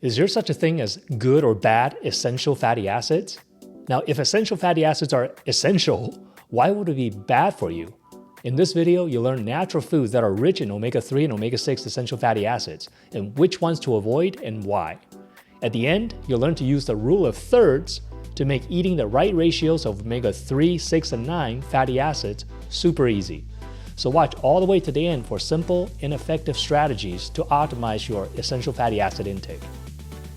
Is there such a thing as good or bad essential fatty acids? Now, if essential fatty acids are essential, why would it be bad for you? In this video, you'll learn natural foods that are rich in omega-3 and omega-6 essential fatty acids, and which ones to avoid and why. At the end, you'll learn to use the rule of thirds to make eating the right ratios of omega-3, 6, and 9 fatty acids super easy. So watch all the way to the end for simple and effective strategies to optimize your essential fatty acid intake.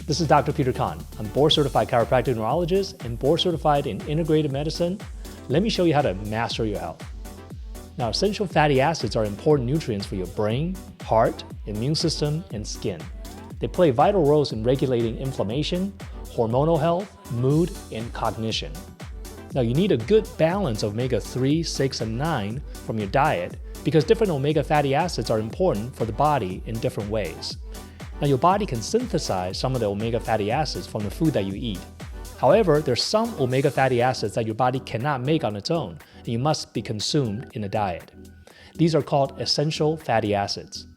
This is Dr. Peter Kahn. I'm board-certified chiropractic neurologist and board-certified in integrative medicine. Let me show you how to master your health. Now, essential fatty acids are important nutrients for your brain, heart, immune system, and skin. They play vital roles in regulating inflammation, hormonal health, mood, and cognition. Now, you need a good balance of omega-3, 6, and 9 from your diet because different omega fatty acids are important for the body in different ways. Now, your body can synthesize some of the omega fatty acids from the food that you eat. However, there's some omega fatty acids that your body cannot make on its own, and you must be consumed in a diet. These are called essential fatty acids.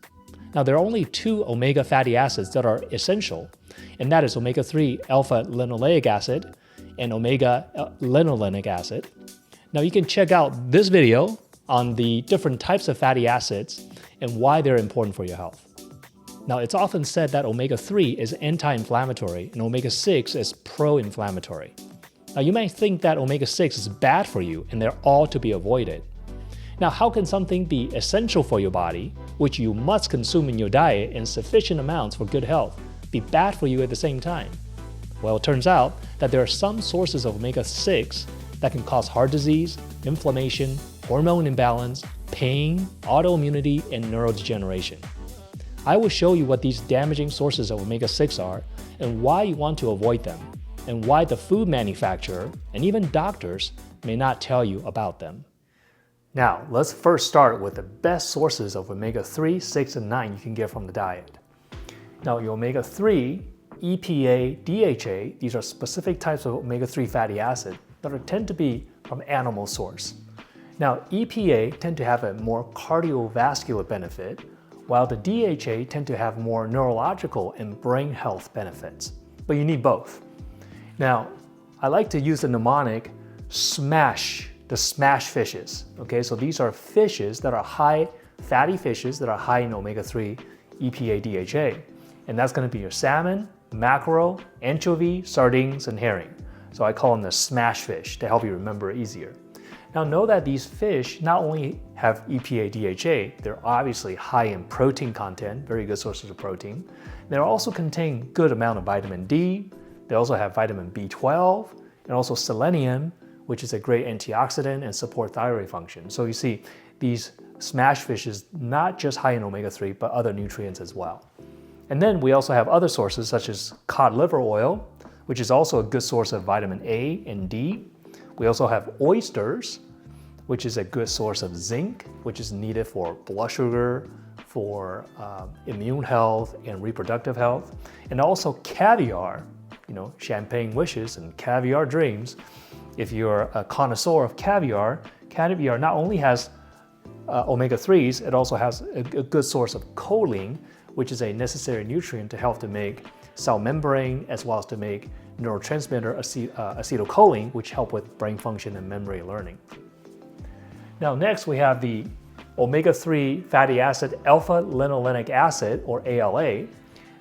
Now, there are only two omega fatty acids that are essential, and that is omega-3 alpha-linoleic acid and omega-linolenic acid. Now, you can check out this video on the different types of fatty acids and why they're important for your health. Now, it's often said that omega-3 is anti-inflammatory and omega-6 is pro-inflammatory. Now, you might think that omega-6 is bad for you and they're all to be avoided. Now, how can something be essential for your body, which you must consume in your diet in sufficient amounts for good health, be bad for you at the same time? Well, it turns out that there are some sources of omega-6 that can cause heart disease, inflammation, hormone imbalance, pain, autoimmunity, and neurodegeneration. I will show you what these damaging sources of omega-6 are and why you want to avoid them, and why the food manufacturer and even doctors may not tell you about them. Now, let's first start with the best sources of omega-3, 6, and 9 you can get from the diet. Now, your omega-3, EPA, DHA, these are specific types of omega-3 fatty acid that tend to be from animal source. Now, EPA tend to have a more cardiovascular benefit, while the DHA tend to have more neurological and brain health benefits. But you need both. Now, I like to use the mnemonic SMASH, the SMASH fishes. Okay, so these are fishes that are fatty fishes that are high in omega-3, EPA, DHA. And that's going to be your salmon, mackerel, anchovy, sardines, and herring. So I call them the SMASH fish to help you remember it easier. Now, know that these fish not only have EPA, DHA, they're obviously high in protein content, very good sources of protein. They also contain good amount of vitamin D. They also have vitamin B12 and also selenium, which is a great antioxidant and support thyroid function. So you see, these SMASH fishes not just high in omega-3, but other nutrients as well. And then we also have other sources such as cod liver oil, which is also a good source of vitamin A and D. We also have oysters, which is a good source of zinc, which is needed for blood sugar, for immune health and reproductive health. And also caviar, champagne wishes and caviar dreams. If you're a connoisseur of caviar, caviar not only has omega-3s, it also has a good source of choline, which is a necessary nutrient to help to make cell membrane as well as to make neurotransmitter acetylcholine, which help with brain function and memory learning. Now, next we have the omega-3 fatty acid alpha-linolenic acid, or ALA.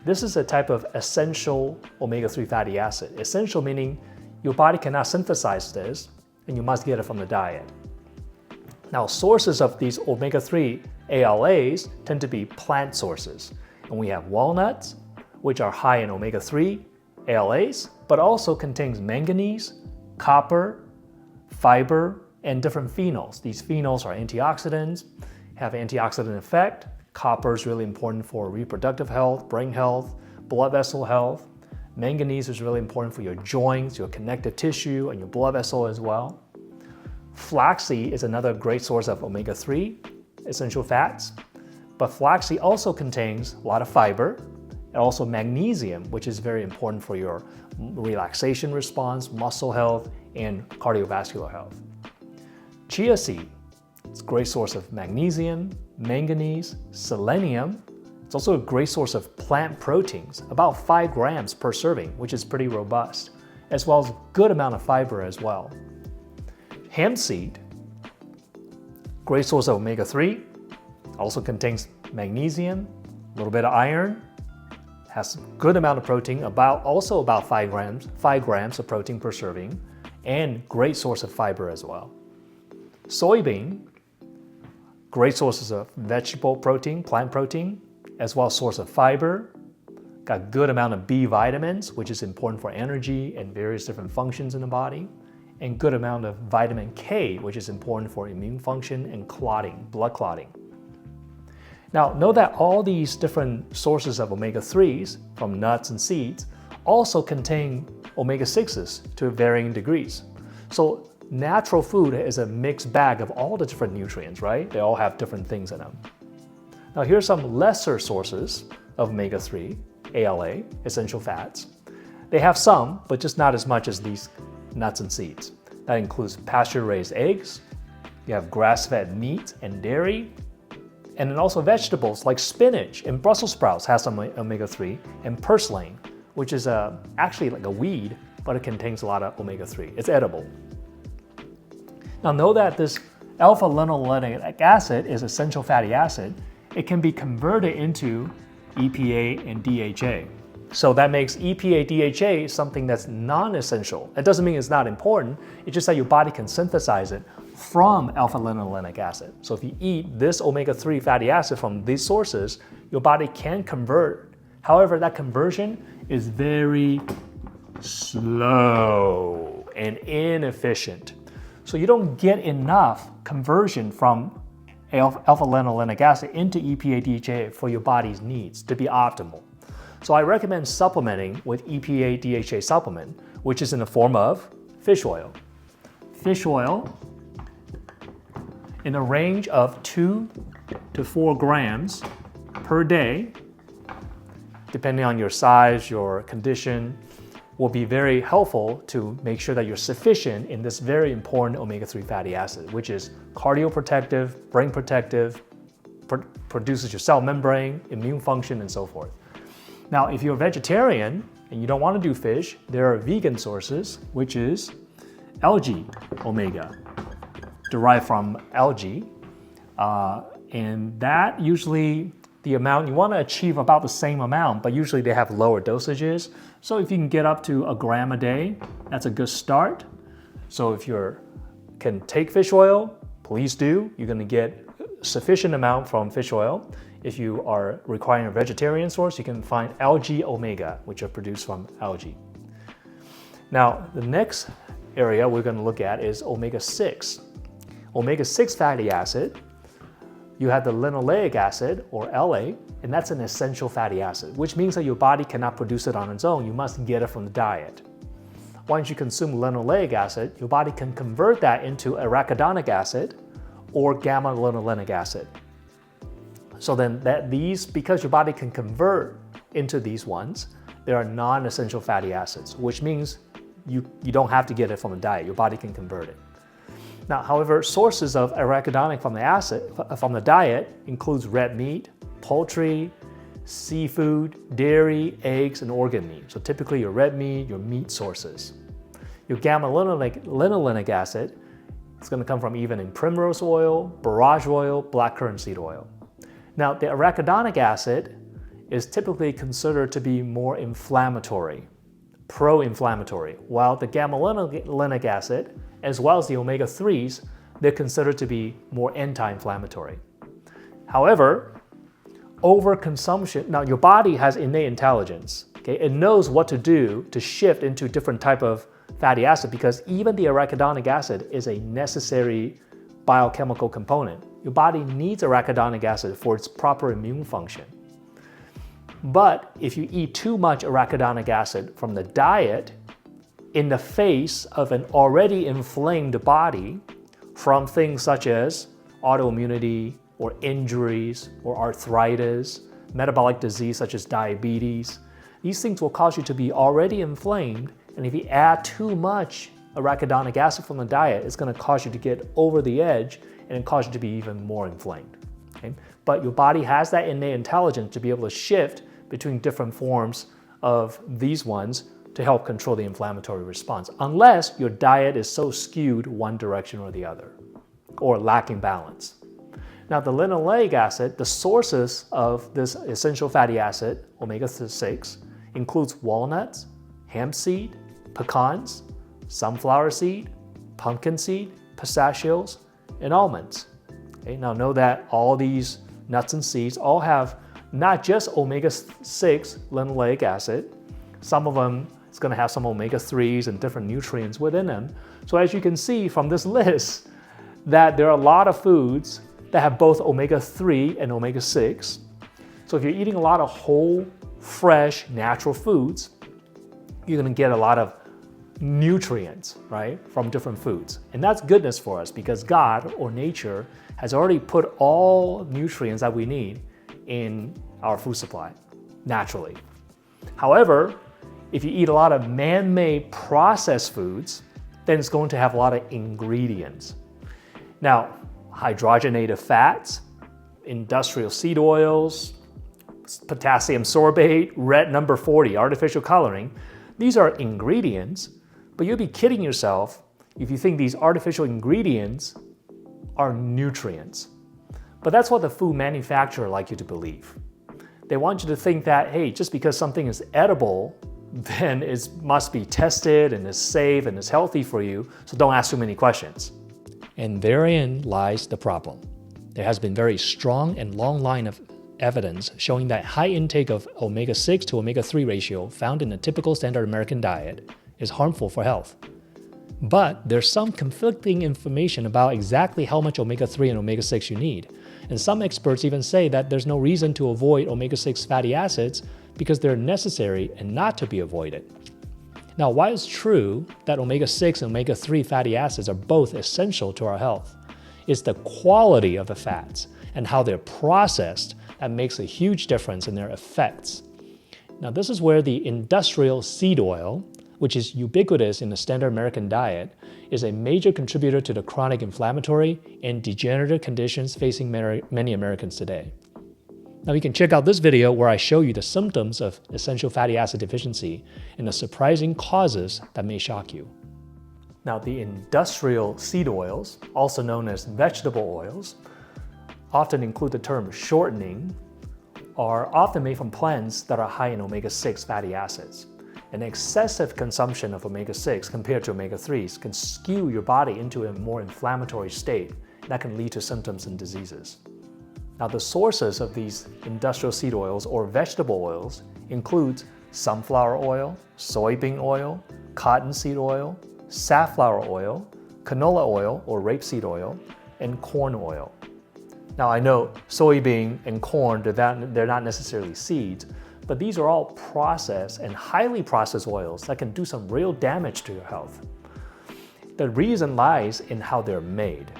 This is a type of essential omega-3 fatty acid. Essential meaning your body cannot synthesize this, and you must get it from the diet. Now, sources of these omega-3 ALAs tend to be plant sources. And we have walnuts, which are high in omega-3 ALAs, but also contains manganese, copper, fiber, and different phenols. These phenols are antioxidants, have antioxidant effect. Copper is really important for reproductive health, brain health, blood vessel health. Manganese is really important for your joints, your connective tissue, and your blood vessel as well. Flaxseed is another great source of omega-3 essential fats, but flaxseed also contains a lot of fiber and also magnesium, which is very important for your relaxation response, muscle health, and cardiovascular health. Chia seed, it's a great source of magnesium, manganese, selenium, It's also a great source of plant proteins, about 5 grams per serving, which is pretty robust, as well as a good amount of fiber as well. Hemp seed, great source of omega-3, also contains magnesium, a little bit of iron, has a good amount of protein, also about 5 grams of protein per serving, and great source of fiber as well. Soybean, great sources of vegetable protein, plant protein, as well as source of fiber, got good amount of B vitamins, which is important for energy and various different functions in the body, and good amount of vitamin K, which is important for immune function and clotting, blood clotting. Now, know that all these different sources of omega-3s from nuts and seeds also contain omega-6s to varying degrees. So natural food is a mixed bag of all the different nutrients, right? They all have different things in them. Now, here's some lesser sources of omega-3, ALA, essential fats. They have some, but just not as much as these nuts and seeds. That includes pasture-raised eggs, you have grass-fed meat and dairy, and then also vegetables like spinach and Brussels sprouts has some omega-3, and purslane, which is actually like a weed, but it contains a lot of omega-3. It's edible. Now know that this alpha-linolenic acid is essential fatty acid. It can be converted into EPA and DHA. So that makes EPA, DHA something that's non-essential. It doesn't mean it's not important, it's just that your body can synthesize it from alpha-linolenic acid. So if you eat this omega-3 fatty acid from these sources, your body can convert. However, that conversion is very slow and inefficient. So you don't get enough conversion from alpha-linolenic acid into EPA, DHA for your body's needs to be optimal. So I recommend supplementing with EPA, DHA supplement, which is in the form of fish oil. Fish oil in a range of 2 to 4 grams per day, depending on your size, your condition, will be very helpful to make sure that you're sufficient in this very important omega-3 fatty acid, which is cardioprotective, brain protective, produces your cell membrane, immune function, and so forth. Now, if you're a vegetarian and you don't want to do fish, there are vegan sources, which is algae omega, derived from algae. And that usually, the amount, you want to achieve about the same amount, but usually they have lower dosages. So if you can get up to 1 gram a day, that's a good start. So if you can take fish oil, please do. You're going to get sufficient amount from fish oil. If you are requiring a vegetarian source, you can find algae omega, which are produced from algae. Now, the next area we're going to look at is omega-6. Omega-6 fatty acid, you have the linoleic acid, or LA, and that's an essential fatty acid, which means that your body cannot produce it on its own. You must get it from the diet. Once you consume linoleic acid, your body can convert that into arachidonic acid or gamma-linolenic acid. So then because your body can convert into these ones, they are non-essential fatty acids, which means you don't have to get it from the diet. Your body can convert it. Now, however, sources of arachidonic from the diet includes red meat, poultry, seafood, dairy, eggs, and organ meat. So typically your red meat, your meat sources. Your gamma-linolenic acid, it's going to come from even in primrose oil, borage oil, blackcurrant seed oil. Now, the arachidonic acid is typically considered to be more inflammatory, pro-inflammatory, while the gamma-linolenic acid, as well as the omega-3s, they're considered to be more anti-inflammatory. However, overconsumption, now your body has innate intelligence, okay? It knows what to do to shift into different type of fatty acid because even the arachidonic acid is a necessary biochemical component. Your body needs arachidonic acid for its proper immune function. But if you eat too much arachidonic acid from the diet, in the face of an already inflamed body from things such as autoimmunity or injuries or arthritis, metabolic disease such as diabetes, these things will cause you to be already inflamed, and if you add too much arachidonic acid from the diet, it's going to cause you to get over the edge and cause you to be even more inflamed. Okay? But your body has that innate intelligence to be able to shift between different forms of these ones to help control the inflammatory response, unless your diet is so skewed one direction or the other, or lacking balance. Now, the linoleic acid, the sources of this essential fatty acid, omega-6, includes walnuts, hemp seed, pecans, sunflower seed, pumpkin seed, pistachios, and almonds. Okay, now know that all these nuts and seeds all have not just omega-6 linoleic acid. Some of them is going to have some omega-3s and different nutrients within them. So as you can see from this list, that there are a lot of foods that have both omega-3 and omega-6. So if you're eating a lot of whole, fresh, natural foods, you're going to get a lot of nutrients, right, from different foods. And that's goodness for us because God or nature has already put all nutrients that we need in our food supply naturally. However, if you eat a lot of man-made processed foods, then it's going to have a lot of ingredients. Now, hydrogenated fats, industrial seed oils, potassium sorbate, red number 40, artificial coloring, these are ingredients, but you'll be kidding yourself if you think these artificial ingredients are nutrients. But that's what the food manufacturer like you to believe. They want you to think that, hey, just because something is edible, then it must be tested and is safe and is healthy for you, so don't ask too many questions. And therein lies the problem. There has been very strong and long line of evidence showing that high intake of omega-6 to omega-3 ratio found in a typical standard American diet is harmful for health. But there's some conflicting information about exactly how much omega-3 and omega-6 you need. And some experts even say that there's no reason to avoid omega-6 fatty acids because they're necessary and not to be avoided. Now, while it's true that omega-6 and omega-3 fatty acids are both essential to our health, it's the quality of the fats and how they're processed that makes a huge difference in their effects. Now, this is where the industrial seed oil, which is ubiquitous in the standard American diet, is a major contributor to the chronic inflammatory and degenerative conditions facing many Americans today. Now you can check out this video where I show you the symptoms of essential fatty acid deficiency and the surprising causes that may shock you. Now the industrial seed oils, also known as vegetable oils, often include the term shortening, are often made from plants that are high in omega-6 fatty acids. An excessive consumption of omega-6 compared to omega-3s can skew your body into a more inflammatory state that can lead to symptoms and diseases. Now the sources of these industrial seed oils or vegetable oils include sunflower oil, soybean oil, cottonseed oil, safflower oil, canola oil or rapeseed oil, and corn oil. Now I know soybean and corn, they're not necessarily seeds, but these are all processed and highly processed oils that can do some real damage to your health. The reason lies in how they're made.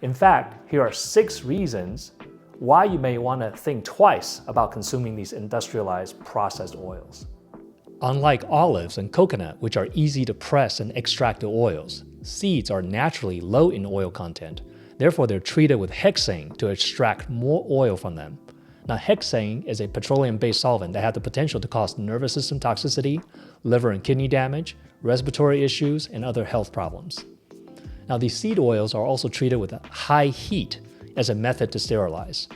In fact, here are 6 reasons why you may want to think twice about consuming these industrialized processed oils. Unlike olives and coconut, which are easy to press and extract the oils, seeds are naturally low in oil content. Therefore, they're treated with hexane to extract more oil from them. Now, hexane is a petroleum-based solvent that has the potential to cause nervous system toxicity, liver and kidney damage, respiratory issues, and other health problems. Now, these seed oils are also treated with high heat as a method to sterilize.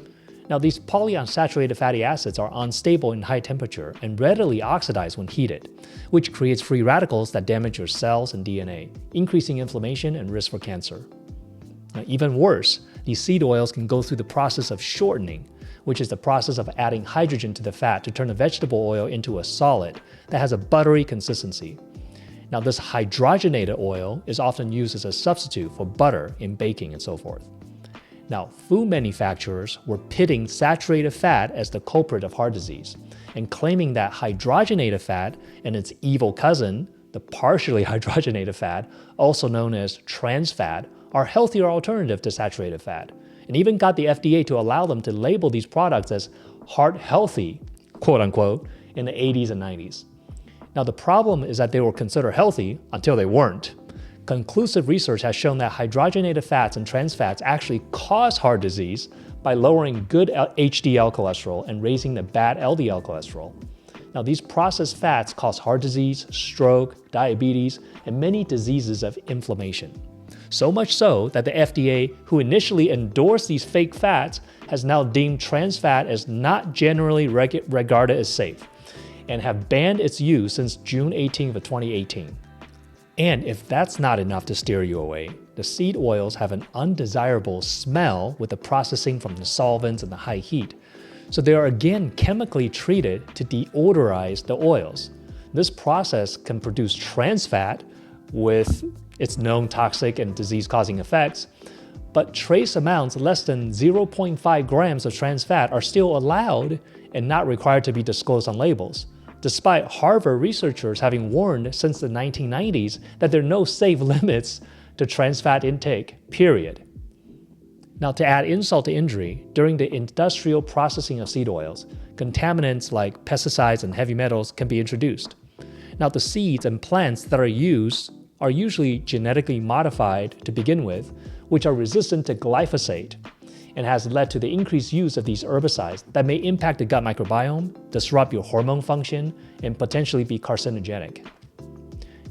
Now, these polyunsaturated fatty acids are unstable in high temperature and readily oxidize when heated, which creates free radicals that damage your cells and DNA, increasing inflammation and risk for cancer. Now, even worse, these seed oils can go through the process of shortening, which is the process of adding hydrogen to the fat to turn the vegetable oil into a solid that has a buttery consistency. Now, this hydrogenated oil is often used as a substitute for butter in baking and so forth. Now, food manufacturers were pitting saturated fat as the culprit of heart disease and claiming that hydrogenated fat and its evil cousin, the partially hydrogenated fat, also known as trans fat, are healthier alternative to saturated fat, and even got the FDA to allow them to label these products as heart healthy, quote unquote, in the 80s and 90s. Now, the problem is that they were considered healthy until they weren't. Conclusive research has shown that hydrogenated fats and trans fats actually cause heart disease by lowering good HDL cholesterol and raising the bad LDL cholesterol. Now, these processed fats cause heart disease, stroke, diabetes, and many diseases of inflammation. So much so that the FDA, who initially endorsed these fake fats, has now deemed trans fat as not generally regarded as safe and have banned its use since June 18th of 2018. And if that's not enough to steer you away, the seed oils have an undesirable smell with the processing from the solvents and the high heat. So they are again chemically treated to deodorize the oils. This process can produce trans fat with its known toxic and disease-causing effects, but trace amounts less than 0.5 grams of trans fat are still allowed and not required to be disclosed on labels, despite Harvard researchers having warned since the 1990s that there are no safe limits to trans fat intake, period. Now, to add insult to injury, during the industrial processing of seed oils, contaminants like pesticides and heavy metals can be introduced. Now, the seeds and plants that are used are usually genetically modified to begin with, which are resistant to glyphosate, and has led to the increased use of these herbicides that may impact the gut microbiome, disrupt your hormone function, and potentially be carcinogenic.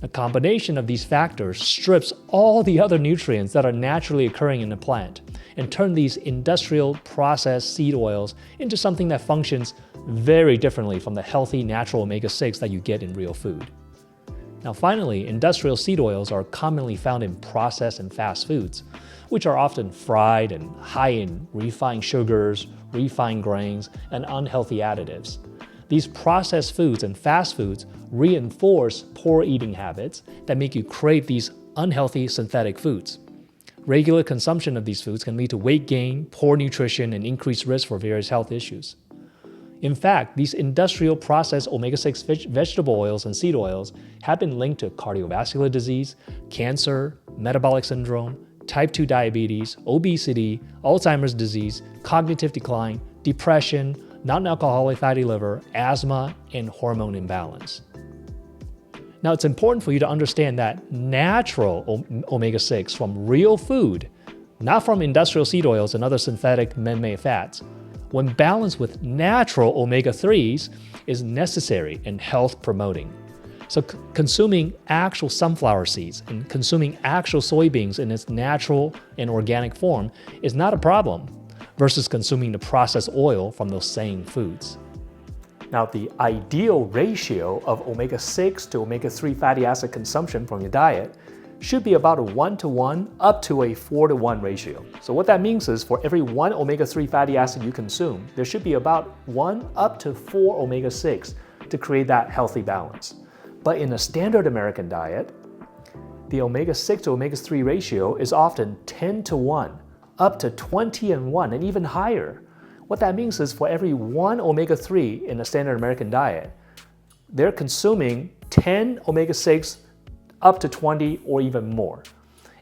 A combination of these factors strips all the other nutrients that are naturally occurring in the plant and turn these industrial processed seed oils into something that functions very differently from the healthy natural omega-6 that you get in real food. Now finally, industrial seed oils are commonly found in processed and fast foods, which are often fried and high in refined sugars, refined grains, and unhealthy additives. These processed foods and fast foods reinforce poor eating habits that make you crave these unhealthy synthetic foods. Regular consumption of these foods can lead to weight gain, poor nutrition, and increased risk for various health issues. In fact, these industrial processed omega-6 vegetable oils and seed oils have been linked to cardiovascular disease, cancer, metabolic syndrome, type 2 diabetes, obesity, Alzheimer's disease, cognitive decline, depression, non-alcoholic fatty liver, asthma, and hormone imbalance. Now, it's important for you to understand that natural omega-6 from real food, not from industrial seed oils and other synthetic man-made fats, when balanced with natural omega-3s, is necessary and health-promoting. So consuming actual sunflower seeds and consuming actual soybeans in its natural and organic form is not a problem versus consuming the processed oil from those same foods. Now, the ideal ratio of omega-6 to omega-3 fatty acid consumption from your diet should be about a 1-to-1 up to a 4-to-1 ratio. So what that means is for every 1 omega-3 fatty acid you consume, there should be about 1 up to 4 omega-6 to create that healthy balance. But in a standard American diet, the omega-6 to omega-3 ratio is often 10-to-1, up to 20-to-1, and even higher. What that means is for every 1 omega-3 in a standard American diet, they're consuming 10 omega-6 up to 20 or even more.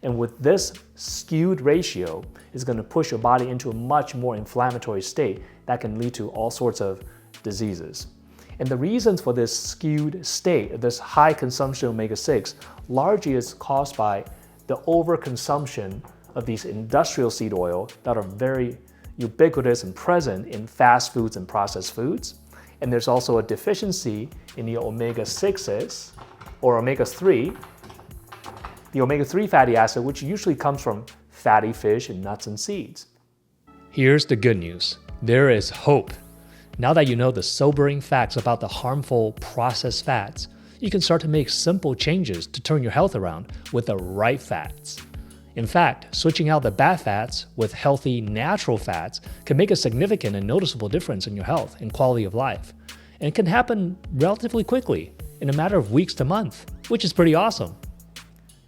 And with this skewed ratio, it's going to push your body into a much more inflammatory state that can lead to all sorts of diseases. And the reasons for this skewed state, this high consumption of omega-6, largely is caused by the overconsumption of these industrial seed oil that are very ubiquitous and present in fast foods and processed foods. And there's also a deficiency in the omega-6s or omega-3, the omega-3 fatty acid, which usually comes from fatty fish and nuts and seeds. Here's the good news. There is hope. Now that you know the sobering facts about the harmful processed fats, you can start to make simple changes to turn your health around with the right fats. In fact, switching out the bad fats with healthy, natural fats can make a significant and noticeable difference in your health and quality of life. And it can happen relatively quickly, in a matter of weeks to months, which is pretty awesome.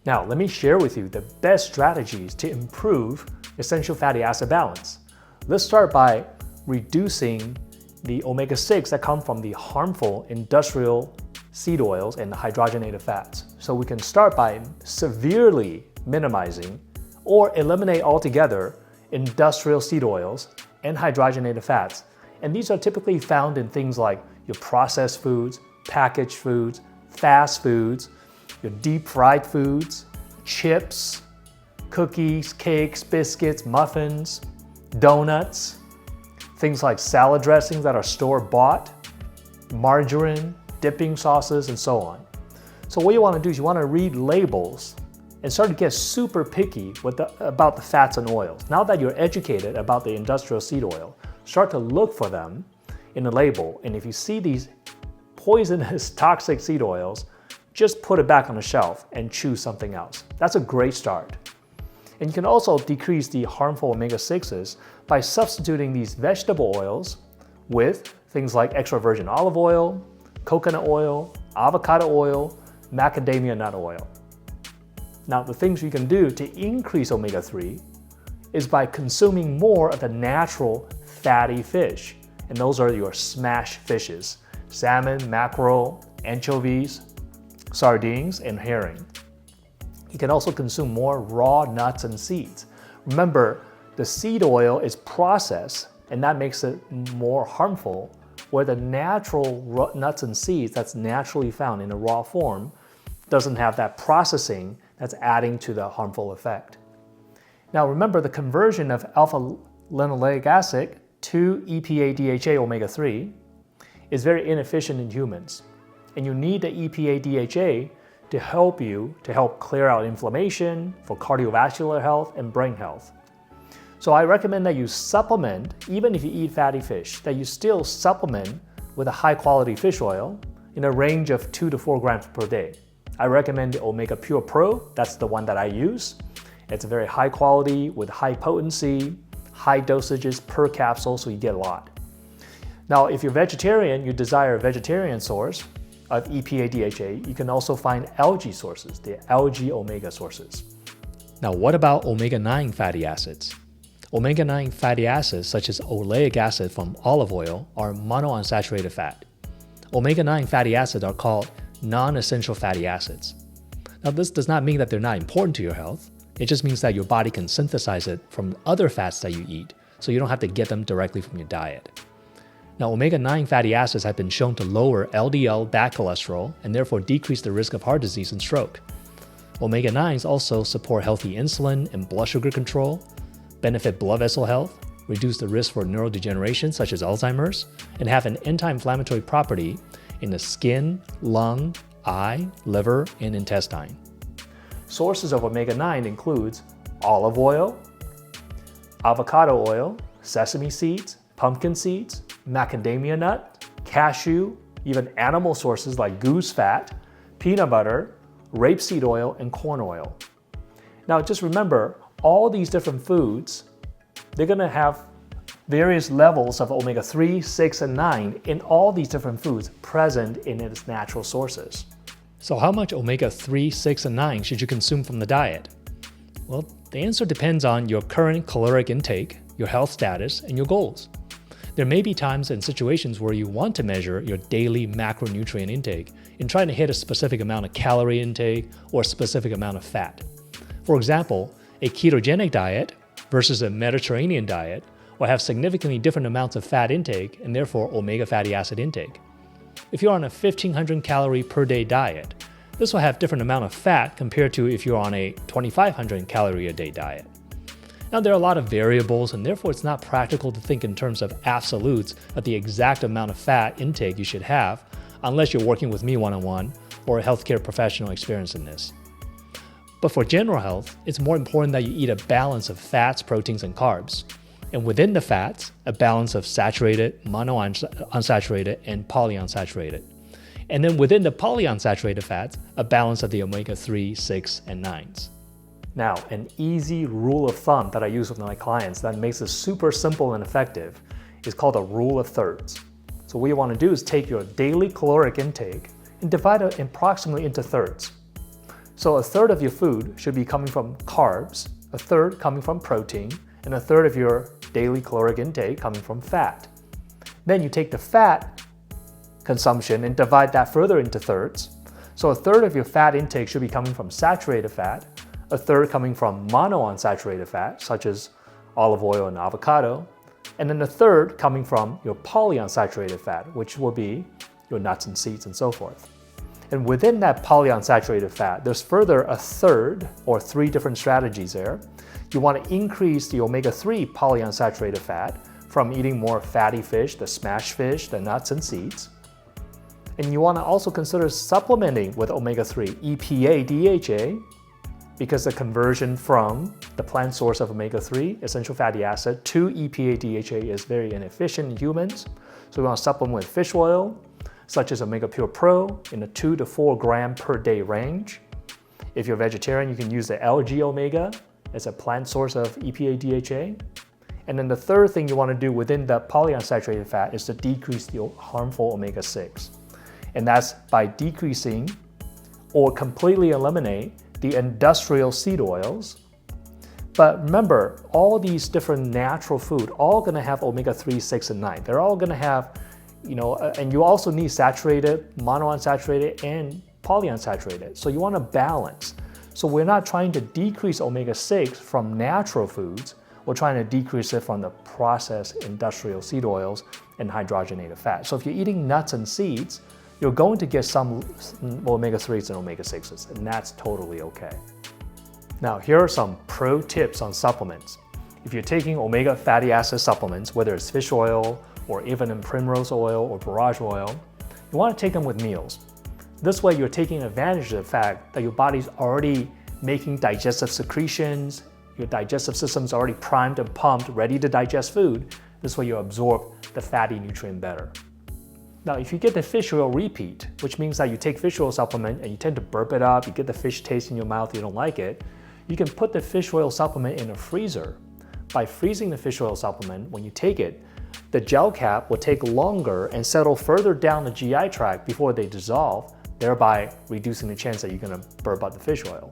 Now, let me share with you the best strategies to improve essential fatty acid balance. Let's start by reducing the omega-6 that come from the harmful industrial seed oils and the hydrogenated fats. So we can start by severely minimizing or eliminate altogether industrial seed oils and hydrogenated fats. And these are typically found in things like your processed foods, packaged foods, fast foods, your deep fried foods, chips, cookies, cakes, biscuits, muffins, donuts, things like salad dressings that are store-bought, margarine, dipping sauces, and so on. So what you want to do is you want to read labels and start to get super picky about the fats and oils. Now that you're educated about the industrial seed oil, start to look for them in the label. And if you see these poisonous, toxic seed oils, just put it back on the shelf and choose something else. That's a great start. And you can also decrease the harmful omega-6s by substituting these vegetable oils with things like extra virgin olive oil, coconut oil, avocado oil, macadamia nut oil. Now, the things you can do to increase omega-3 is by consuming more of the natural fatty fish. And those are your smash fishes: salmon, mackerel, anchovies, sardines, and herring. You can also consume more raw nuts and seeds. Remember, the seed oil is processed, and that makes it more harmful, where the natural nuts and seeds that's naturally found in a raw form doesn't have that processing that's adding to the harmful effect. Now remember, the conversion of alpha-linoleic acid to EPA-DHA omega-3 is very inefficient in humans. And you need the EPA-DHA to help clear out inflammation, for cardiovascular health and brain health. So I recommend that you supplement, even if you eat fatty fish, that you still supplement with a high quality fish oil in a range of 2 to 4 grams per day. I recommend the Omega Pure Pro. That's the one that I use. It's very high quality with high potency, high dosages per capsule, so you get a lot. Now, if you're vegetarian, you desire a vegetarian source of EPA-DHA, you can also find algae sources, the algae omega sources. Now, what about omega-9 fatty acids? Omega-9 fatty acids, such as oleic acid from olive oil, are monounsaturated fat. Omega-9 fatty acids are called non-essential fatty acids. Now, this does not mean that they're not important to your health. It just means that your body can synthesize it from other fats that you eat, so you don't have to get them directly from your diet. Now, omega-9 fatty acids have been shown to lower LDL bad cholesterol and therefore decrease the risk of heart disease and stroke. Omega-9s also support healthy insulin and blood sugar control, benefit blood vessel health, reduce the risk for neurodegeneration such as Alzheimer's, and have an anti-inflammatory property in the skin, lung, eye, liver, and intestine. Sources of omega-9 includes olive oil, avocado oil, sesame seeds, pumpkin seeds, macadamia nut, cashew, even animal sources like goose fat, peanut butter, rapeseed oil, and corn oil. Now just remember, all these different foods, they're going to have various levels of omega-3, 6, and 9 in all these different foods present in its natural sources. So how much omega-3, 6, and 9 should you consume from the diet? Well, the answer depends on your current caloric intake, your health status, and your goals. There may be times and situations where you want to measure your daily macronutrient intake in trying to hit a specific amount of calorie intake or a specific amount of fat. For example, a ketogenic diet versus a Mediterranean diet will have significantly different amounts of fat intake and therefore omega fatty acid intake. If you're on a 1,500 calorie per day diet, this will have different amount of fat compared to if you're on a 2,500 calorie a day diet. Now, there are a lot of variables, and therefore it's not practical to think in terms of absolutes of the exact amount of fat intake you should have unless you're working with me one-on-one or a healthcare professional experienced in this. But for general health, it's more important that you eat a balance of fats, proteins, and carbs. And within the fats, a balance of saturated, monounsaturated, and polyunsaturated. And then within the polyunsaturated fats, a balance of the omega-3, 6, and 9s. Now, an easy rule of thumb that I use with my clients that makes it super simple and effective is called a rule of thirds. So what you want to do is take your daily caloric intake and divide it approximately into thirds. So a third of your food should be coming from carbs, a third coming from protein, and a third of your daily caloric intake coming from fat. Then you take the fat consumption and divide that further into thirds. So a third of your fat intake should be coming from saturated fat, a third coming from monounsaturated fat, such as olive oil and avocado, and then a third coming from your polyunsaturated fat, which will be your nuts and seeds and so forth. And within that polyunsaturated fat, there's further a third or 3 different strategies there. You want to increase the omega-3 polyunsaturated fat from eating more fatty fish, the smashed fish, the nuts and seeds. And you want to also consider supplementing with omega-3 EPA, DHA, because the conversion from the plant source of omega-3, essential fatty acid, to EPA, DHA is very inefficient in humans. So we want to supplement with fish oil, such as Omega Pure Pro, in the 2 to 4 gram per day range. If you're vegetarian, you can use the algae omega as a plant source of EPA, DHA. And then the third thing you want to do within the polyunsaturated fat is to decrease the harmful omega-6. And that's by decreasing or completely eliminate the industrial seed oils. But remember, all these different natural food, all gonna have omega-3, 6, and 9. They're all gonna have, and you also need saturated, monounsaturated, and polyunsaturated. So you want to balance. So we're not trying to decrease omega-6 from natural foods. We're trying to decrease it from the processed industrial seed oils and hydrogenated fat. So if you're eating nuts and seeds, you're going to get some omega-3s and omega-6s, and that's totally okay. Now, here are some pro tips on supplements. If you're taking omega fatty acid supplements, whether it's fish oil or even in primrose oil or borage oil, you want to take them with meals. This way, you're taking advantage of the fact that your body's already making digestive secretions, your digestive system's already primed and pumped, ready to digest food. This way, you absorb the fatty nutrient better. Now, if you get the fish oil repeat, which means that you take fish oil supplement and you tend to burp it up, you get the fish taste in your mouth, you don't like it, you can put the fish oil supplement in a freezer. By freezing the fish oil supplement, when you take it, the gel cap will take longer and settle further down the GI tract before they dissolve, thereby reducing the chance that you're going to burp out the fish oil.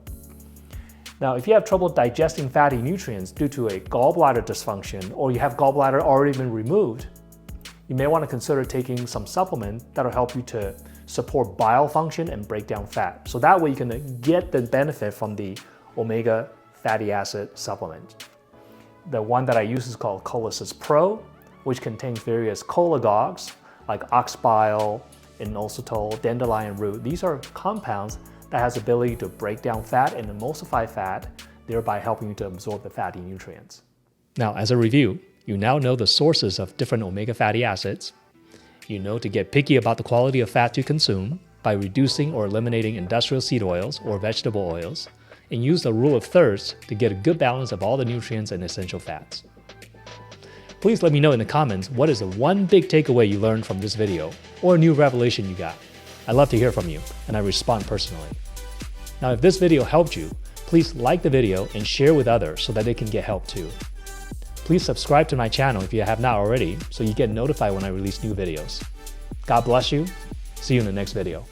Now, if you have trouble digesting fatty nutrients due to a gallbladder dysfunction, or you have gallbladder already been removed, you may want to consider taking some supplement that'll help you to support bile function and break down fat. So that way you can get the benefit from the omega fatty acid supplement. The one that I use is called Cholecyst Pro, which contains various cholagogues like ox bile, inositol, dandelion root. These are compounds that has the ability to break down fat and emulsify fat, thereby helping you to absorb the fatty nutrients. Now, as a review, you now know the sources of different omega fatty acids. You know to get picky about the quality of fat to consume by reducing or eliminating industrial seed oils or vegetable oils, and use the rule of thirds to get a good balance of all the nutrients and essential fats. Please let me know in the comments what is the one big takeaway you learned from this video or a new revelation you got. I'd love to hear from you, and I respond personally. Now, if this video helped you, please like the video and share with others so that they can get help too. Please subscribe to my channel if you have not already so you get notified when I release new videos. God bless you. See you in the next video.